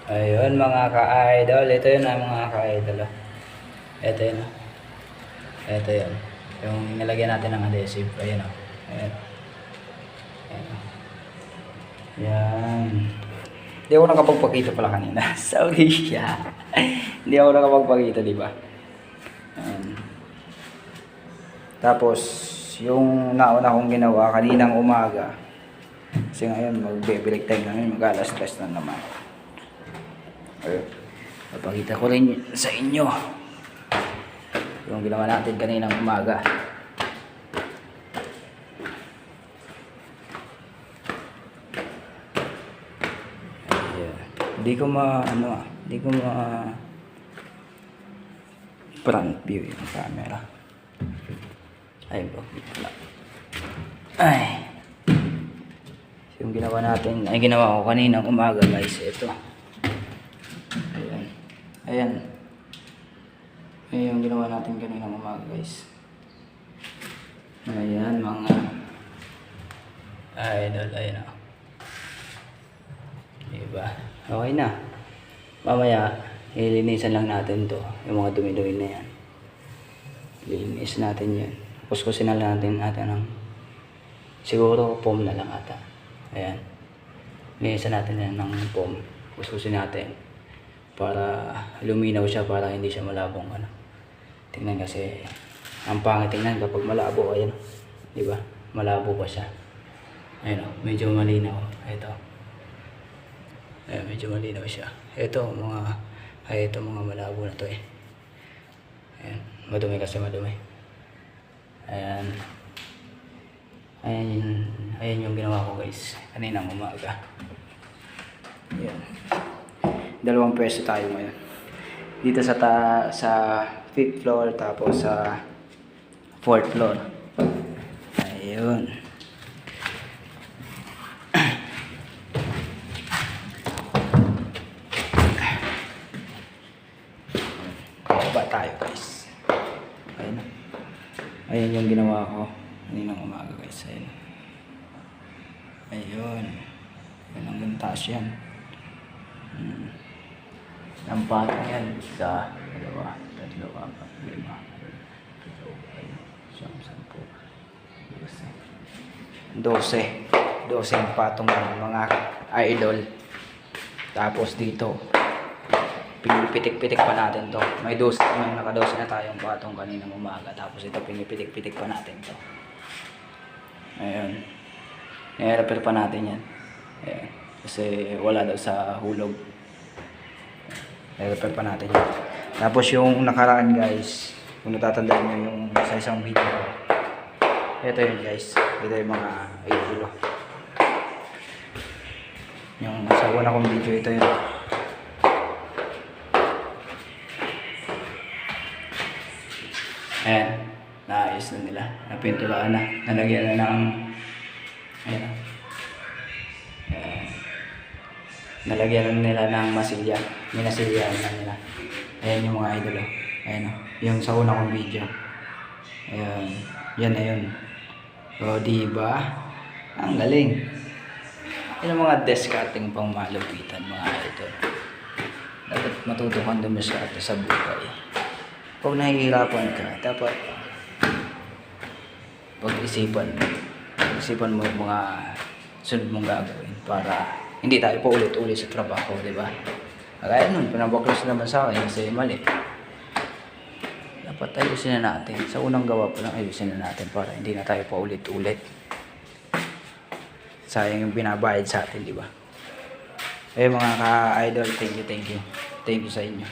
Ayun mga ka-idol. Ito yun na mga ka-idol. Oh. Ito yun. Oh. Ito yun. Yung nilagyan natin ng adhesive. Ayun o. Ayan. Ayan. Yan. Hindi ako nakapagpakita pala kanina. Sorry siya. Hindi ako nakapagpakita, di ba? Ayan. Tapos, yung nauna kong ginawa kaninang umaga. Kasi ngayon, magbe-break time namin. Mag-alas 3 na naman. Ayun. Papakita ko rin sa inyo yung ginawa natin kaninang umaga. Ayan. Hindi ko front view yung camera. Ayun po. Ay. Yung ginawa natin, ay ginawa ko kaninang umaga guys. Ito. Ayan. Ayan. Ayan yung ginawa natin kaninang umaga guys. Ayan mga idol. Ayan o. Diba? Okay na. Mamaya, ilinisan lang natin to. Yung mga dumi-dumi na yan. Ilinis natin yan. Kuskusin na lang natin ng siguro foam na lang ata. Ayan. Linisan natin yan ng foam. Kuskusin natin. Para luminaw siya, para hindi siya malabong ano. Tingnan kasi ang pangit tingnan kapag malabo. Ayan. Diba? Malabo pa siya. Ayan o. Medyo malinaw. Ito. Ayan, medyo malinaw siya. Ito mga malabo na to eh. Ayan. Madumi kasi madumi. Ayan. Ayan yung ginawa ko guys. Kaninang umaga. Ayan. Dalawang pwesto tayo ngayon. Dito sa 5th floor tapos sa 4th floor. Ayun. Baba tayo guys. Ayun. Ayun yung ginawa ko kaninang umaga guys. Ayun. Ayun. Ayun ang gantaas yan. Ang patong yan. 1, 2, 3, 4, 5, 6, 7, 8, 9, 10, 11, 12 ang patong ng mga idol. Tapos dito pinipitik-pitik pa natin to. May naka-12 na tayong patong kaninang umaga. Tapos ito pinipitik-pitik pa natin to. Ayun. I-repair pa natin yan. Ayan. Kasi wala daw sa hulog. I-repair pa natin yan. Tapos yung nakaraan guys, kung natatandaan nyo yung sa isang video, ito yun guys. Ito yung mga idolo. Yung sa una kong video, ito yun. Ayan. Naayos na nila. Napintulaan na. Nalagyan na ng ayan. Ayan. Nalagyan na nila ng masilya. Minasilyahan na nila. Ayan yung mga idol. Ayan o. Yung sa una kong video. Ayan. Yan na yun. O diba? Ang galing. Yan ang mga discarding pang malupitan mga idol. Dapat matuto kang dumiskarte sa buhay. Kung nahihirapan ka, dapat pag-isipan mo yung mga sunod mong gagawin para hindi tayo paulit-ulit sa trabaho, di ba? Kaya nun, pinabaklas naman sa akin kasi mali. Dapat ayusin na natin. Sa unang gawa pa lang ayusin na natin para hindi na tayo paulit-ulit. Sayang yung binabayad sa atin, di ba? Eh mga ka-idol, thank you. Thank you sa inyo.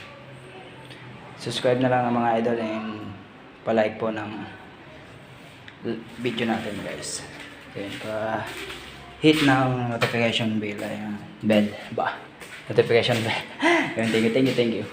Subscribe na lang ang mga idol and palike po ng video natin guys. Then hit ng notification bell. Bell ba? Notification bell. Thank you.